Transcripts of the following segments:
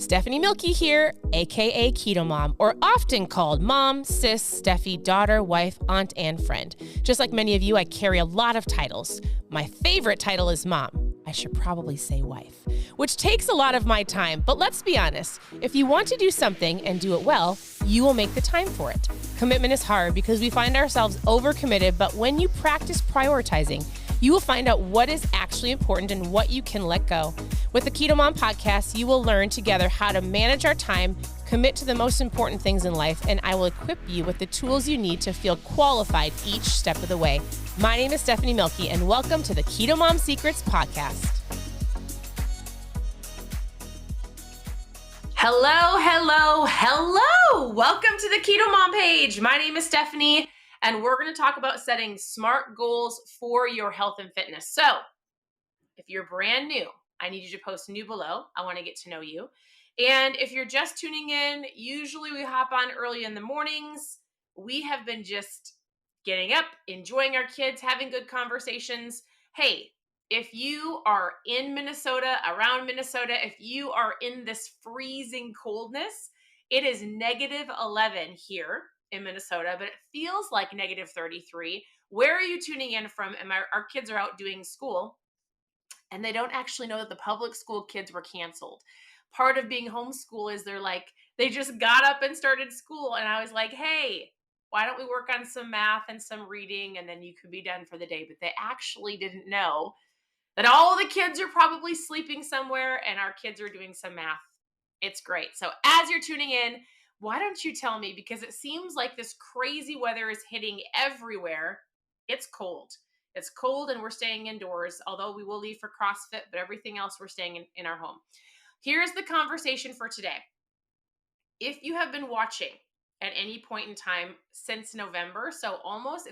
Stephanie Milky here, aka Keto Mom, or often called mom, sis, Steffi, daughter, wife, aunt, and friend. Just like many of you, I carry a lot of titles. My favorite title is mom. I should probably say wife, which takes a lot of my time. But let's be honest, if you want to do something and do it well, you will make the time for it. Commitment is hard because we find ourselves overcommitted, but when you practice prioritizing, you will find out what is actually important and what you can let go. With the Keto Mom podcast, you will learn together how to manage our time, commit to the most important things in life, and I will equip you with the tools you need to feel qualified each step of the way. My name is Stephanie Milky, and welcome to the Keto Mom Secrets podcast. Hello. Welcome to the Keto Mom page. My name is Stephanie, and we're going to talk about setting SMART goals for your health and fitness. So if you're brand new, I need you to post new below. I want to get to know you. And if you're just tuning in, usually we hop on early in the mornings. We have been just getting up, enjoying our kids, having good conversations. Hey, if you are in Minnesota, around Minnesota, if you are in this freezing coldness, it is -11 here in Minnesota, but it feels like -33. Where are you tuning in from? And our kids are out doing school, and they don't actually know that the public school kids were canceled. Part of being homeschool is they just got up and started school. And I was like, hey, why don't we work on some math and some reading, and then you could be done for the day. But they actually didn't know that all the kids are probably sleeping somewhere and our kids are doing some math. It's great. So as you're tuning in, why don't you tell me, because it seems like this crazy weather is hitting everywhere. It's cold. It's cold and we're staying indoors, although we will leave for CrossFit, but everything else we're staying in our home. Here's the conversation for today. If you have been watching at any point in time since November, so almost,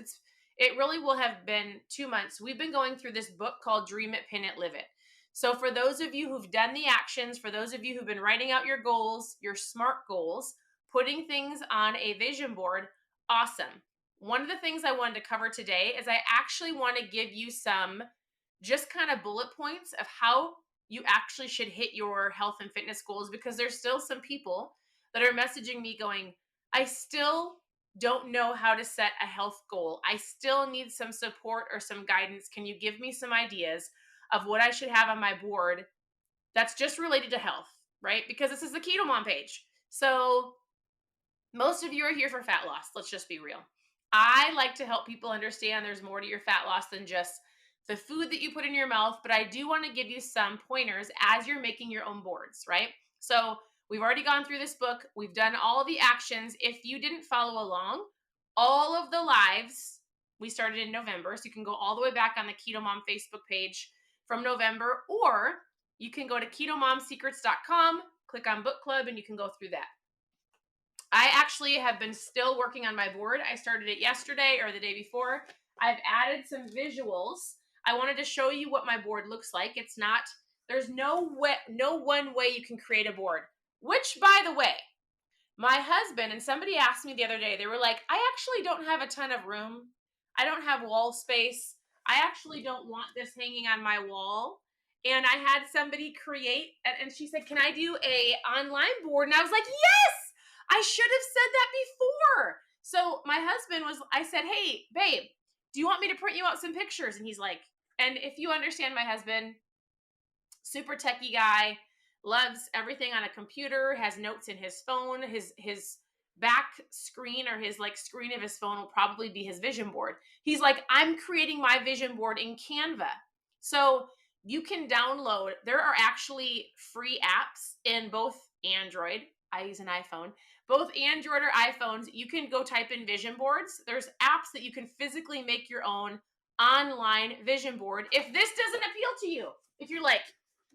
it really will have been 2 months. We've been going through this book called Dream It, Pin It, Live It. So for those of you who've done the actions, for those of you who've been writing out your goals, your SMART goals, putting things on a vision board, awesome. One of the things I wanted to cover today is I actually want to give you some just kind of bullet points of how you actually should hit your health and fitness goals, because there's still some people that are messaging me going, I still don't know how to set a health goal. I still need some support or some guidance. Can you give me some ideas of what I should have on my board that's just related to health, right? Because this is the Keto Mom page. So most of you are here for fat loss. Let's just be real. I like to help people understand there's more to your fat loss than just the food that you put in your mouth, but I do want to give you some pointers as you're making your own boards, right? So we've already gone through this book. We've done all the actions. If you didn't follow along, all of the lives we started in November, so you can go all the way back on the Keto Mom Facebook page from November, or you can go to ketomomsecrets.com, click on book club, and you can go through that. I actually have been still working on my board. I started it yesterday or the day before. I've added some visuals. I wanted to show you what my board looks like. There's no one way you can create a board, which, by the way, my husband and somebody asked me the other day, they were like, I actually don't have a ton of room. I don't have wall space. I actually don't want this hanging on my wall. And I had somebody create, and she said, can I do a online board? And I was like, yes! I should have said that before. So my husband I said, hey, babe, do you want me to print you out some pictures? And he's like, and if you understand my husband, super techie guy, loves everything on a computer, has notes in his phone. His back screen, or his screen of his phone, will probably be his vision board. He's like, I'm creating my vision board in Canva. So you can download, there are actually free apps in both Android. I use an iPhone. Both Android or iPhones, you can go type in vision boards. There's apps that you can physically make your own online vision board. If this doesn't appeal to you, if you're like,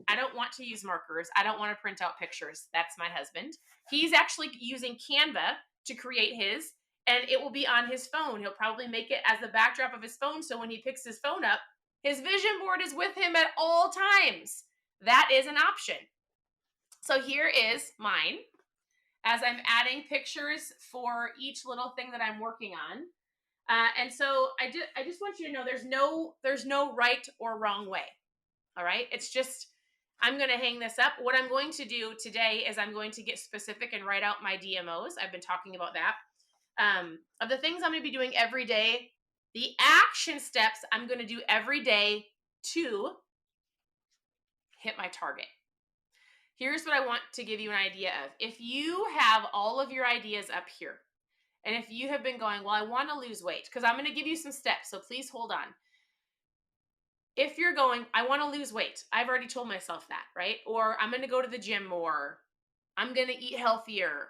I don't want to use markers, I don't want to print out pictures, that's my husband. He's actually using Canva to create his, and it will be on his phone. He'll probably make it as the backdrop of his phone, so when he picks his phone up, his vision board is with him at all times. That is an option. So here is mine, as I'm adding pictures for each little thing that I'm working on. And so I just want you to know there's no right or wrong way. All right. It's just, I'm going to hang this up. What I'm going to do today is I'm going to get specific and write out my DMOs. I've been talking about that. Of the things I'm going to be doing every day, the action steps I'm going to do every day to hit my target. Here's what I want to give you an idea of. If you have all of your ideas up here, and if you have been going, well, I want to lose weight, because I'm going to give you some steps, so please hold on. If you're going, I want to lose weight, I've already told myself that, right? Or I'm going to go to the gym more. I'm going to eat healthier.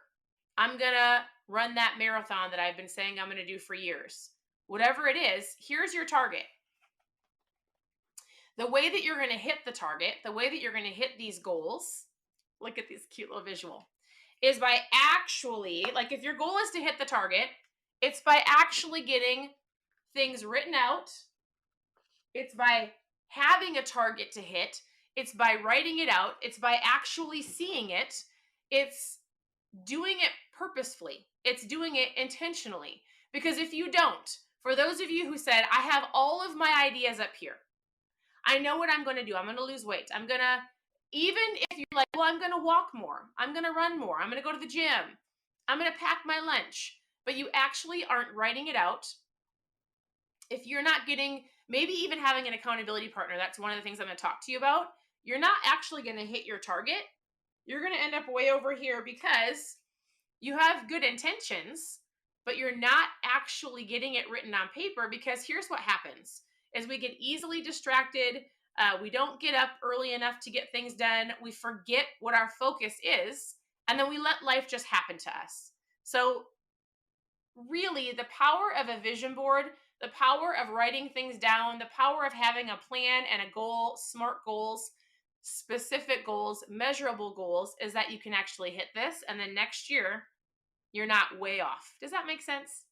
I'm going to run that marathon that I've been saying I'm going to do for years. Whatever it is, here's your target. The way that you're going to hit the target, the way that you're going to hit these goals, look at this cute little visual, is by actually, like if your goal is to hit the target, it's by actually getting things written out. It's by having a target to hit. It's by writing it out. It's by actually seeing it. It's doing it purposefully. It's doing it intentionally. Because if you don't, for those of you who said, I have all of my ideas up here, I know what I'm going to do. I'm going to lose weight. I'm going to, even if you're like, well, I'm going to walk more. I'm going to run more. I'm going to go to the gym. I'm going to pack my lunch. But you actually aren't writing it out. If you're not getting, maybe even having an accountability partner, that's one of the things I'm going to talk to you about. You're not actually going to hit your target. You're going to end up way over here because you have good intentions, but you're not actually getting it written on paper, because here's what happens is we get easily distracted. We don't get up early enough to get things done. We forget what our focus is, and then we let life just happen to us. So really, the power of a vision board, the power of writing things down, the power of having a plan and a goal, SMART goals, specific goals, measurable goals, is that you can actually hit this, and then next year, you're not way off. Does that make sense?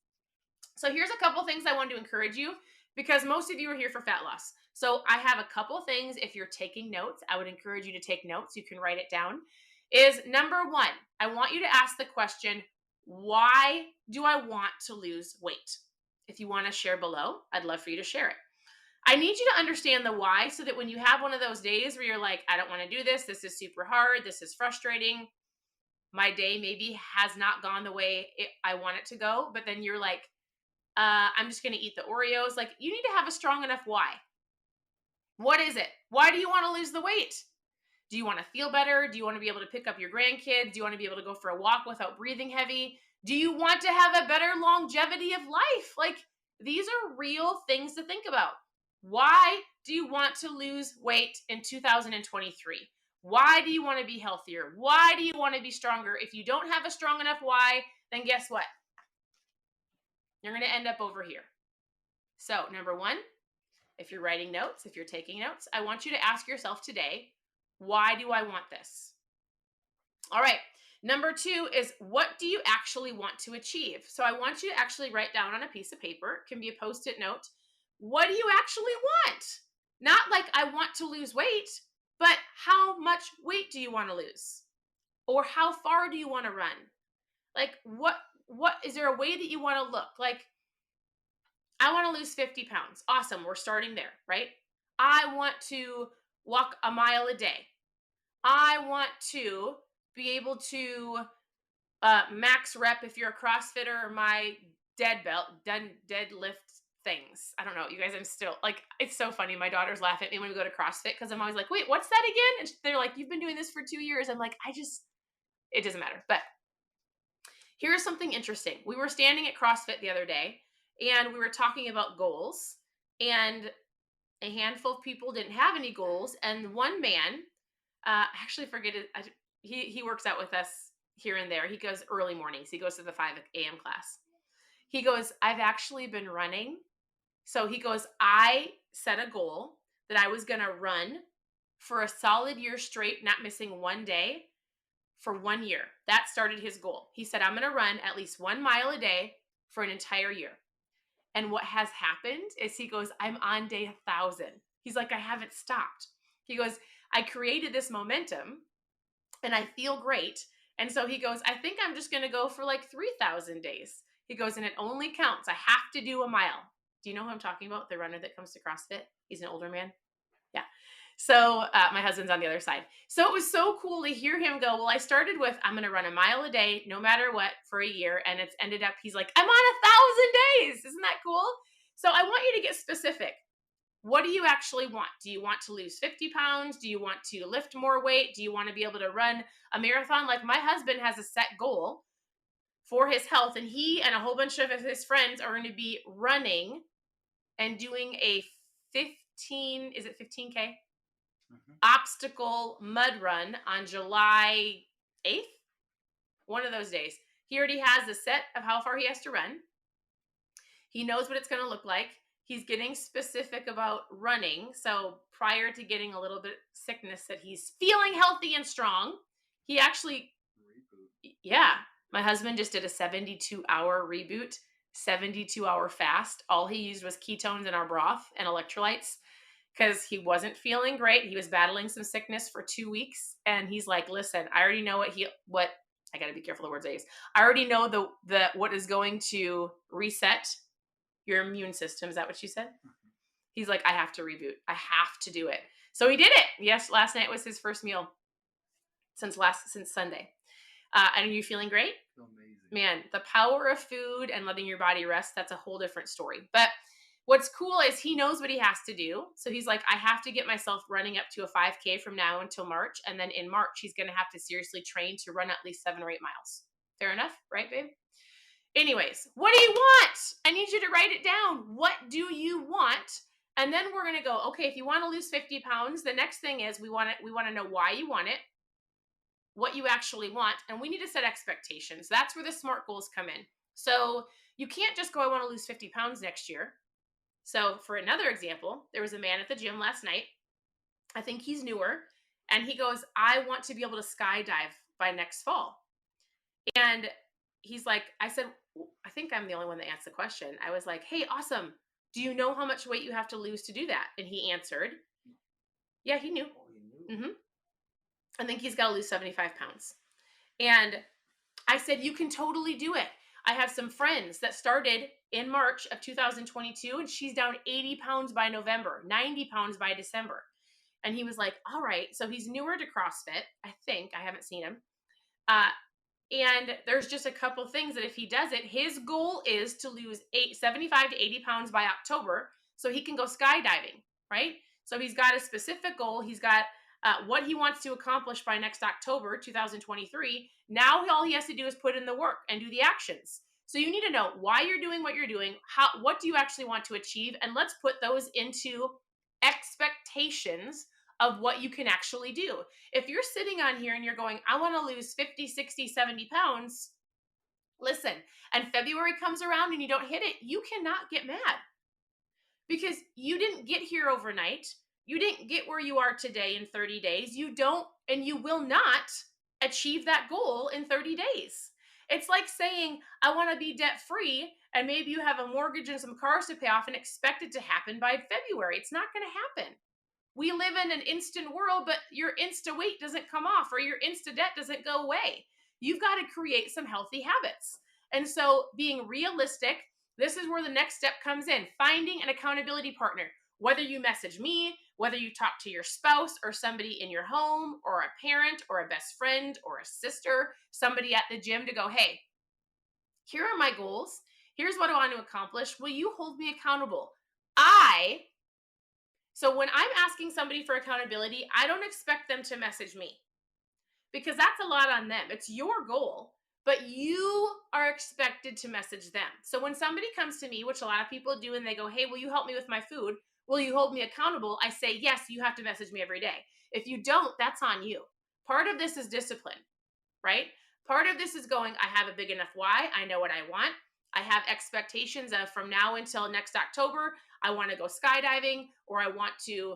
So here's a couple things I want to encourage you, because most of you are here for fat loss. So I have a couple things. If you're taking notes, I would encourage you to take notes. You can write it down. Is number one, I want you to ask the question, why do I want to lose weight? If you want to share below, I'd love for you to share it. I need you to understand the why, so that when you have one of those days where you're like, I don't want to do this, this is super hard, this is frustrating, my day maybe has not gone the way I want it to go, but then you're like, I'm just going to eat the Oreos. Like, you need to have a strong enough why. What is it? Why do you want to lose the weight? Do you want to feel better? Do you want to be able to pick up your grandkids? Do you want to be able to go for a walk without breathing heavy? Do you want to have a better longevity of life? Like, these are real things to think about. Why do you want to lose weight in 2023? Why do you want to be healthier? Why do you want to be stronger? If you don't have a strong enough why, then guess what? You're going to end up over here. So, number one, if you're writing notes, if you're taking notes, I want you to ask yourself today, why do I want this? All right. Number two is, what do you actually want to achieve? So I want you to actually write down on a piece of paper, it can be a Post-it note, what do you actually want? Not like I want to lose weight, but how much weight do you want to lose? Or how far do you want to run? Like, what is there a way that you want to look? Like, I want to lose 50 pounds. Awesome. We're starting there, right? I want to walk a mile a day. I want to be able to max rep, if you're a CrossFitter, my deadlift things. I don't know, you guys, I'm still like, it's so funny. My daughters laugh at me when we go to CrossFit, because I'm always like, wait, what's that again? And they're like, you've been doing this for 2 years. I'm like, it doesn't matter. But here's something interesting. We were standing at CrossFit the other day, and we were talking about goals, and a handful of people didn't have any goals. And one man, I actually forget it. He works out with us here and there. He goes early mornings. He goes to the 5 a.m. class. He goes, I've actually been running. So he goes, I set a goal that I was going to run for a solid year straight, not missing one day, for 1 year. That started his goal. He said, I'm going to run at least 1 mile a day for an entire year. And what has happened is, he goes, I'm on day 1,000. He's like, I haven't stopped. He goes, I created this momentum and I feel great. And so he goes, I think I'm just going to go for like 3,000 days. He goes, and it only counts. I have to do a mile. Do you know who I'm talking about? The runner that comes to CrossFit? He's an older man. Yeah. So my husband's on the other side. So it was so cool to hear him go, well, I started with, I'm going to run a mile a day, no matter what, for a year. And it's ended up, he's like, I'm on 1,000 days. Isn't that cool? So I want you to get specific. What do you actually want? Do you want to lose 50 pounds? Do you want to lift more weight? Do you want to be able to run a marathon? Like my husband has a set goal for his health, and he and a whole bunch of his friends are going to be running and doing a 15, is it 15K? Obstacle mud run on July 8th, one of those days. He already has a set of how far he has to run. He knows what it's going to look like. He's getting specific about running. So prior to getting a little bit sickness that he's feeling healthy and strong, he actually, yeah, my husband just did a 72-hour reboot, 72-hour fast. All he used was ketones in our broth and electrolytes because he wasn't feeling great. He was battling some sickness for 2 weeks. And he's like, listen, I already know what I got to be careful the words I use. I already know the what is going to reset your immune system. Is that what you said? He's like, I have to reboot. I have to do it. So he did it. Yes, last night was his first meal since Sunday. And are you feeling great? Amazing. Man, the power of food and letting your body rest, that's a whole different story. But what's cool is he knows what he has to do. So he's like, I have to get myself running up to a 5K from now until March. And then in March, he's going to have to seriously train to run at least 7 or 8 miles. Fair enough, right, babe? Anyways, what do you want? I need you to write it down. What do you want? And then we're going to go, okay, if you want to lose 50 pounds, the next thing is we want to know why you want it, what you actually want, and we need to set expectations. That's where the SMART goals come in. So you can't just go, I want to lose 50 pounds next year. So for another example, there was a man at the gym last night. I think he's newer. And he goes, I want to be able to skydive by next fall. And he's like, I said, I think I'm the only one that asked the question. I was like, hey, awesome. Do you know how much weight you have to lose to do that? And he answered, yeah, he knew. Mm-hmm. I think he's got to lose 75 pounds. And I said, you can totally do it. I have some friends that started in March of 2022, and she's down 80 pounds by November, 90 pounds by December. And he was like, all right. So he's newer to CrossFit, I think. I haven't seen him. And there's just a couple things that if he does it, his goal is to lose 75 to 80 pounds by October so he can go skydiving, right? So he's got a specific goal. He's got what he wants to accomplish by next October, 2023. Now all he has to do is put in the work and do the actions. So you need to know why you're doing what you're doing, what do you actually want to achieve, and let's put those into expectations of what you can actually do. If you're sitting on here and you're going, I want to lose 50, 60, 70 pounds, listen, and February comes around and you don't hit it, you cannot get mad because you didn't get here overnight. You didn't get where you are today in 30 days. You don't, and you will not achieve that goal in 30 days. It's like saying, I want to be debt free, and maybe you have a mortgage and some cars to pay off and expect it to happen by February. It's not going to happen. We live in an instant world, but your insta weight doesn't come off or your insta debt doesn't go away. You've got to create some healthy habits. And so being realistic, this is where the next step comes in, finding an accountability partner. Whether you message me, whether you talk to your spouse or somebody in your home or a parent or a best friend or a sister, somebody at the gym to go, hey, here are my goals. Here's what I want to accomplish. Will you hold me accountable? So when I'm asking somebody for accountability, I don't expect them to message me because that's a lot on them. It's your goal, but you are expected to message them. So when somebody comes to me, which a lot of people do, and they go, hey, will you help me with my food? Will you hold me accountable? I say, yes, you have to message me every day. If you don't, that's on you. Part of this is discipline, right? Part of this is going, I have a big enough why. I know what I want. I have expectations of from now until next October, I want to go skydiving, or I want to,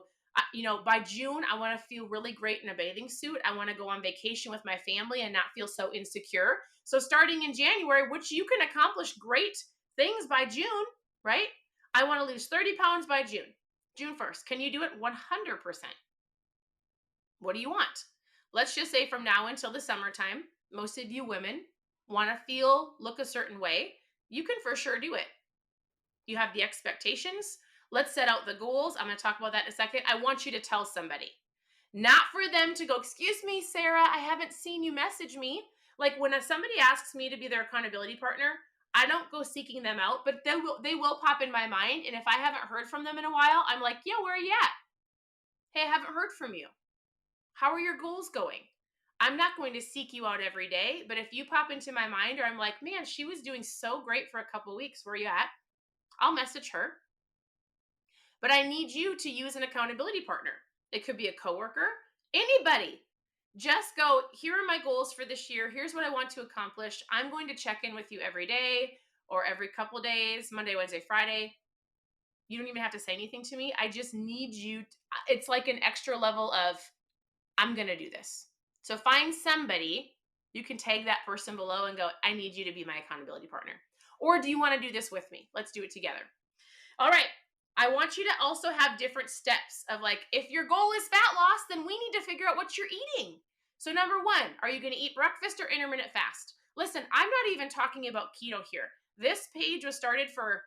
by June, I want to feel really great in a bathing suit. I want to go on vacation with my family and not feel so insecure. So starting in January, which you can accomplish great things by June, right? I want to lose 30 pounds by June 1st. Can you do it? 100%. What do you want? Let's just say from now until the summertime, most of you women want to look a certain way. You can for sure do it. You have the expectations. Let's set out the goals. I'm going to talk about that in a second. I want you to tell somebody, not for them to go, excuse me, Sarah, I haven't seen you message me. Like when somebody asks me to be their accountability partner, I don't go seeking them out, but they will pop in my mind. And if I haven't heard from them in a while, I'm like, yeah, where are you at? Hey, I haven't heard from you. How are your goals going? I'm not going to seek you out every day, but if you pop into my mind or I'm like, man, she was doing so great for a couple weeks, where are you at? I'll message her. But I need you to use an accountability partner. It could be a coworker, anybody. Just go, here are my goals for this year. Here's what I want to accomplish. I'm going to check in with you every day or every couple days, Monday, Wednesday, Friday. You don't even have to say anything to me. I just need you. It's like an extra level of, I'm going to do this. So find somebody, you can tag that person below and go, I need you to be my accountability partner. Or do you want to do this with me? Let's do it together. All right. I want you to also have different steps of like, if your goal is fat loss, then we need to figure out what you're eating. So number one, are you going to eat breakfast or intermittent fast? Listen, I'm not even talking about keto here. This page was started for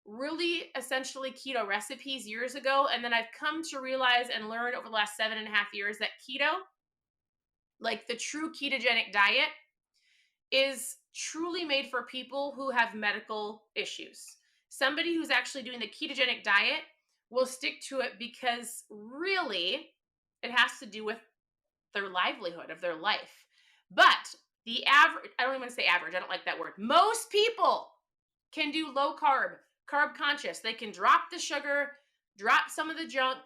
really essentially keto recipes years ago. And then I've come to realize and learn over the last 7.5 years that keto, like the true ketogenic diet, is truly made for people who have medical issues. Somebody who's actually doing the ketogenic diet will stick to it because really it has to do with their livelihood of their life. But the average, I don't even want to say average, I don't like that word. Most people can do low carb, carb conscious. They can drop the sugar, drop some of the junk,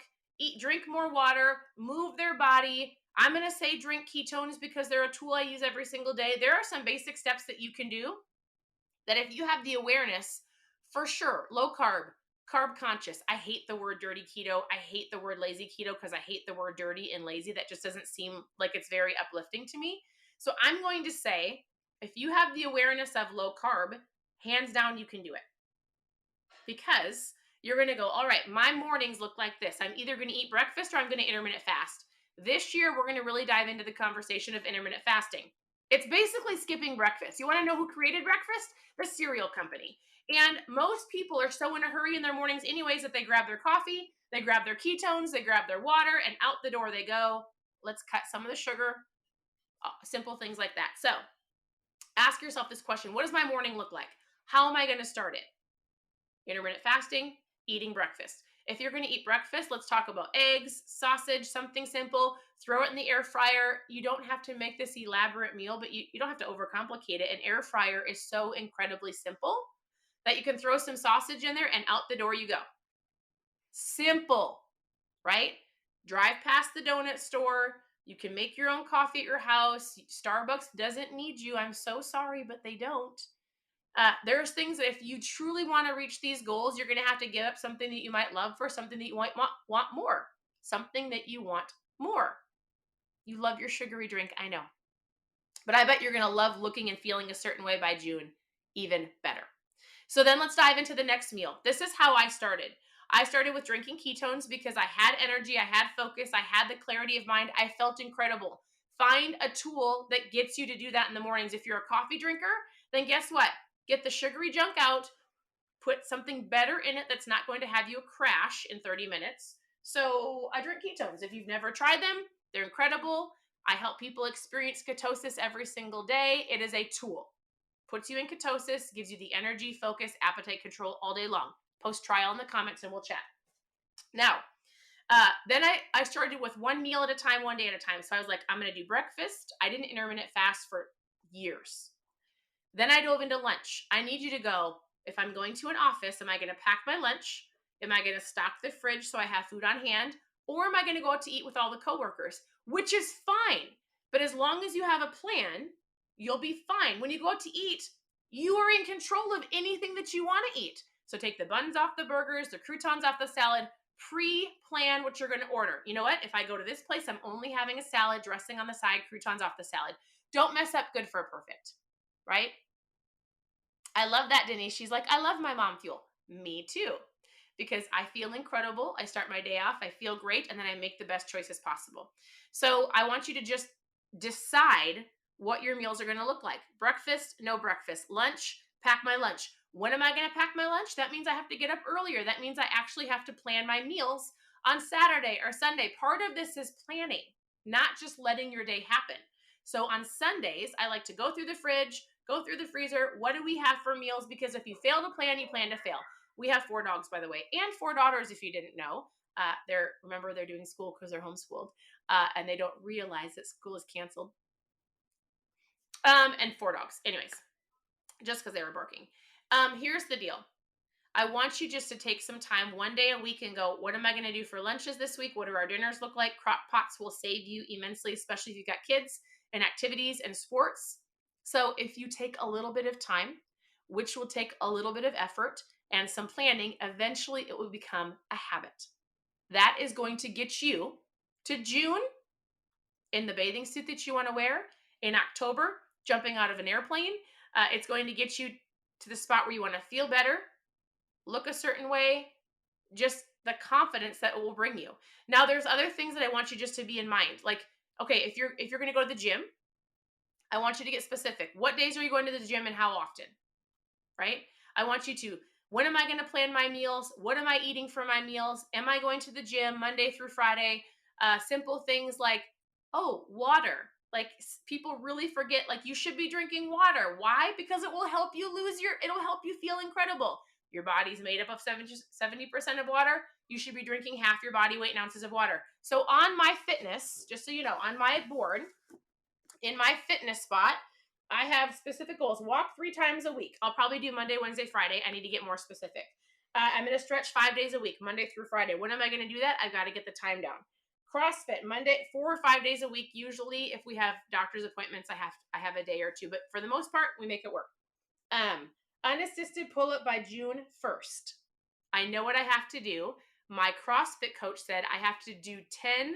drink more water, move their body. I'm going to say drink ketones because they're a tool I use every single day. There are some basic steps that you can do that if you have the awareness, for sure, low carb, carb conscious. I hate the word dirty keto. I hate the word lazy keto because I hate the word dirty and lazy. That just doesn't seem like it's very uplifting to me. So I'm going to say, if you have the awareness of low carb, hands down, you can do it. Because you're going to go, all right, my mornings look like this. I'm either going to eat breakfast or I'm going to intermittent fast. This year, we're going to really dive into the conversation of intermittent fasting. It's basically skipping breakfast. You want to know who created breakfast? The cereal company. And most people are so in a hurry in their mornings anyways that they grab their coffee, they grab their ketones, they grab their water, and out the door they go. Let's cut some of the sugar. Simple things like that. So ask yourself this question. What does my morning look like? How am I going to start it? Intermittent fasting, eating breakfast. If you're going to eat breakfast, let's talk about eggs, sausage, something simple. Throw it in the air fryer. You don't have to make this elaborate meal, but you don't have to overcomplicate it. An air fryer is so incredibly simple that you can throw some sausage in there and out the door you go. Simple, right? Drive past the donut store. You can make your own coffee at your house. Starbucks doesn't need you. I'm so sorry, but they don't. There's things that if you truly want to reach these goals, you're going to have to give up something that you might love for something that you might want more. Something that you want more. You love your sugary drink, I know. But I bet you're going to love looking and feeling a certain way by June even better. So then let's dive into the next meal. This is how I started. I started with drinking ketones because I had energy, I had focus, I had the clarity of mind. I felt incredible. Find a tool that gets you to do that in the mornings. If you're a coffee drinker, then guess what? Get the sugary junk out, put something better in it that's not going to have you crash in 30 minutes. So I drink ketones. If you've never tried them, they're incredible. I help people experience ketosis every single day. It is a tool. Puts you in ketosis, gives you the energy, focus, appetite control all day long. Post trial in the comments and we'll chat. Now, then I started with one meal at a time, one day at a time. So I was like, I'm going to do breakfast. I didn't intermittent fast for years. Then I dove into lunch. I need you to go, if I'm going to an office, am I going to pack my lunch? Am I going to stock the fridge so I have food on hand? Or am I going to go out to eat with all the coworkers? Which is fine. But as long as you have a plan, you'll be fine. When you go out to eat, you are in control of anything that you want to eat. So take the buns off the burgers, the croutons off the salad, pre-plan what you're going to order. You know what? If I go to this place, I'm only having a salad, dressing on the side, croutons off the salad. Don't mess up good for perfect, right? I love that, Denise. She's like, I love my mom fuel. Me too. Because I feel incredible. I start my day off. I feel great. And then I make the best choices possible. So I want you to just decide what your meals are going to look like. Breakfast, no breakfast. Lunch, pack my lunch. When am I going to pack my lunch? That means I have to get up earlier. That means I actually have to plan my meals on Saturday or Sunday. Part of this is planning, not just letting your day happen. So on Sundays, I like to go through the fridge, go through the freezer. What do we have for meals? Because if you fail to plan, you plan to fail. We have 4 dogs, by the way, and 4 daughters, if you didn't know. They're doing school because they're homeschooled, and they don't realize that school is canceled. And 4 dogs, anyways, just because they were barking. Here's the deal. I want you just to take some time one day a week and go, what am I going to do for lunches this week? What do our dinners look like? Crock pots will save you immensely, especially if you've got kids and activities and sports. So if you take a little bit of time, which will take a little bit of effort and some planning, eventually it will become a habit. That is going to get you to June in the bathing suit that you want to wear, in October, jumping out of an airplane. It's going to get you to the spot where you want to feel better, look a certain way, just the confidence that it will bring you. Now, there's other things that I want you just to be in mind. Like, okay, if you're going to go to the gym, I want you to get specific. What days are you going to the gym and how often? Right? I want you to, when am I going to plan my meals? What am I eating for my meals? Am I going to the gym Monday through Friday? Simple things like, oh, water. Like, people really forget, like, you should be drinking water. Why? Because it will help you it'll help you feel incredible. Your body's made up of 70% of water. You should be drinking half your body weight in ounces of water. So on my fitness, just so you know, on my board, in my fitness spot, I have specific goals. Walk 3 times a week. I'll probably do Monday, Wednesday, Friday. I need to get more specific. I'm going to stretch 5 days a week, Monday through Friday. When am I going to do that? I've got to get the time down. CrossFit, Monday, 4 or 5 days a week. Usually, if we have doctor's appointments, I have a day or two. But for the most part, we make it work. Unassisted pull-up by June 1st. I know what I have to do. My CrossFit coach said I have to do 10,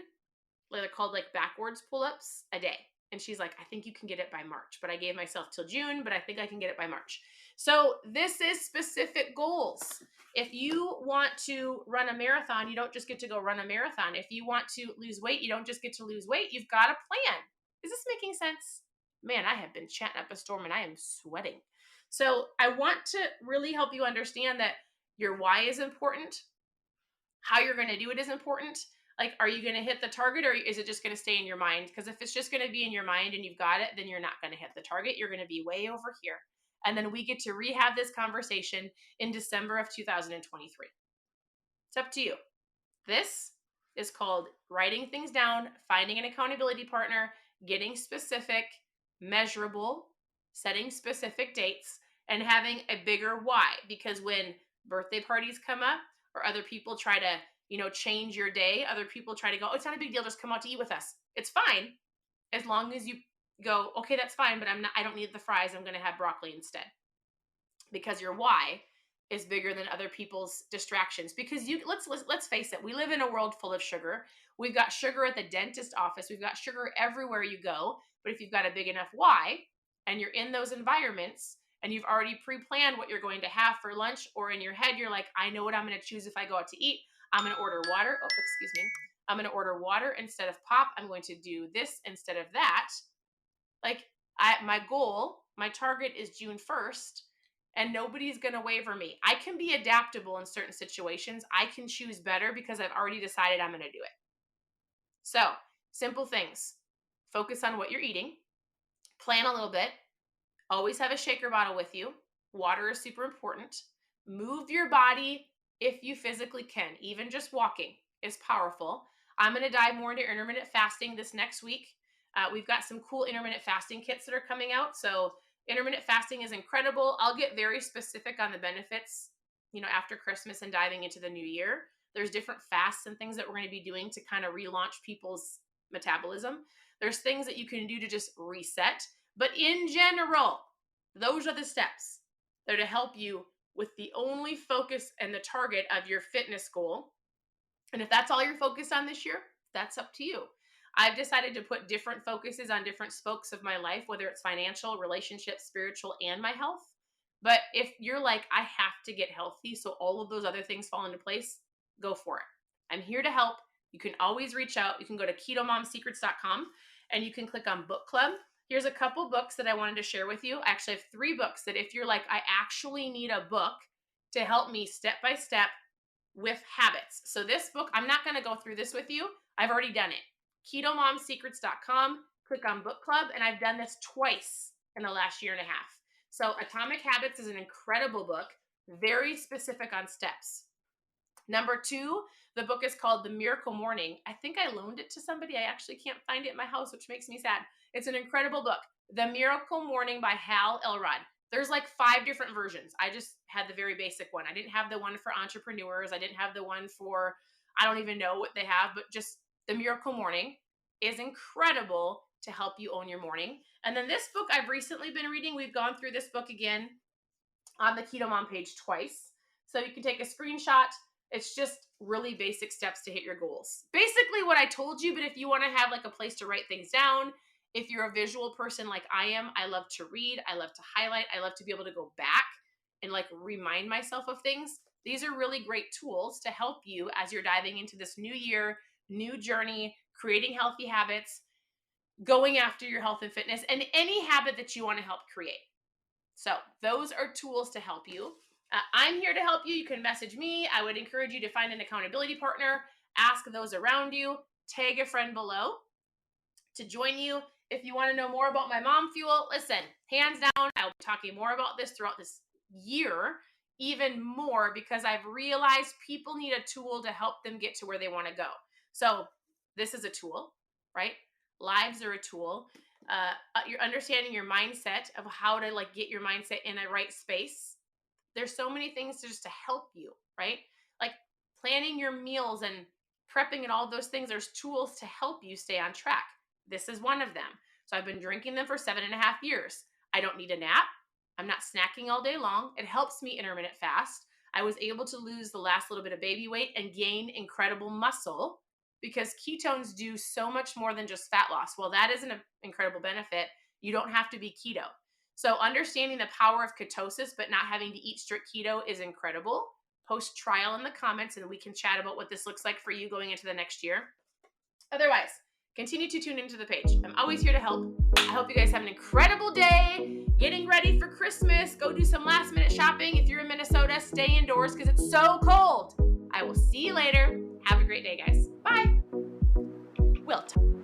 they're called like backwards pull-ups a day. And she's like, I think you can get it by March. But I gave myself till June, but I think I can get it by March. So this is specific goals. If you want to run a marathon, you don't just get to go run a marathon. If you want to lose weight, you don't just get to lose weight. You've got a plan. Is this making sense? Man, I have been chatting up a storm and I am sweating. So I want to really help you understand that your why is important. How you're going to do it is important. Like, are you going to hit the target or is it just going to stay in your mind? Because if it's just going to be in your mind and you've got it, then you're not going to hit the target. You're going to be way over here. And then we get to rehab this conversation in December of 2023. It's up to you. This is called writing things down, finding an accountability partner, getting specific, measurable, setting specific dates, and having a bigger why. Because when birthday parties come up or other people try to change your day. Other people try to go, oh, it's not a big deal. Just come out to eat with us. It's fine. As long as you go, okay, that's fine, but I don't need the fries. I'm going to have broccoli instead. Because your why is bigger than other people's distractions. Because let's face it. We live in a world full of sugar. We've got sugar at the dentist office. We've got sugar everywhere you go. But if you've got a big enough why and you're in those environments and you've already pre-planned what you're going to have for lunch, or in your head, you're like, I know what I'm going to choose if I go out to eat. I'm going to order water. Oh, excuse me. I'm going to order water instead of pop. I'm going to do this instead of that. Like, my goal, my target is June 1st, and nobody's going to waver me. I can be adaptable in certain situations. I can choose better because I've already decided I'm going to do it. So, simple things. Focus on what you're eating. Plan a little bit. Always have a shaker bottle with you. Water is super important. Move your body if you physically can. Even just walking is powerful. I'm going to dive more into intermittent fasting this next week. We've got some cool intermittent fasting kits that are coming out. So intermittent fasting is incredible. I'll get very specific on the benefits, after Christmas and diving into the new year. There's different fasts and things that we're going to be doing to kind of relaunch people's metabolism. There's things that you can do to just reset. But in general, those are the steps. They're to help you with the only focus and the target of your fitness goal. And if that's all you're focused on this year, that's up to you. I've decided to put different focuses on different spokes of my life, whether it's financial, relationship, spiritual, and my health. But if you're like, I have to get healthy so all of those other things fall into place, go for it. I'm here to help. You can always reach out. You can go to ketomomsecrets.com and you can click on book club. here's a couple books that I wanted to share with you. I actually have 3 books that if you're like, I actually need a book to help me step by step with habits. So this book, I'm not going to go through this with you. I've already done it. KetoMomSecrets.com, click on book club, and I've done this twice in the last year and a half. So Atomic Habits is an incredible book, very specific on steps. Number 2, the book is called The Miracle Morning. I think I loaned it to somebody. I actually can't find it in my house, which makes me sad. It's an incredible book. The Miracle Morning by Hal Elrod. There's like 5 different versions. I just had the very basic one. I didn't have the one for entrepreneurs. I didn't have the one for, I don't even know what they have, but just The Miracle Morning is incredible to help you own your morning. And then this book I've recently been reading, we've gone through this book again on the Keto Mom page twice. So you can take a screenshot. It's just really basic steps to hit your goals. Basically what I told you, but if you want to have like a place to write things down, if you're a visual person like I am, I love to read, I love to highlight, I love to be able to go back and like remind myself of things. These are really great tools to help you as you're diving into this new year, new journey, creating healthy habits, going after your health and fitness, and any habit that you want to help create. So those are tools to help you. I'm here to help you. You can message me. I would encourage you to find an accountability partner, ask those around you, tag a friend below to join you. If you want to know more about my mom fuel, listen, hands down, I'll be talking more about this throughout this year, even more, because I've realized people need a tool to help them get to where they want to go. So this is a tool, right? Lives are a tool. You're understanding your mindset of how to like get your mindset in a right space. There's so many things just to help you, right? Like planning your meals and prepping and all those things. There's tools to help you stay on track. This is one of them. So I've been drinking them for 7.5 years. I don't need a nap. I'm not snacking all day long. It helps me intermittent fast. I was able to lose the last little bit of baby weight and gain incredible muscle because ketones do so much more than just fat loss. Well, that is an incredible benefit. You don't have to be keto. So understanding the power of ketosis, but not having to eat strict keto is incredible. Post trial in the comments and we can chat about what this looks like for you going into the next year. Otherwise, continue to tune into the page. I'm always here to help. I hope you guys have an incredible day. Getting ready for Christmas. Go do some last minute shopping. If you're in Minnesota, stay indoors because it's so cold. I will see you later. Have a great day, guys. Bye. We'll talk.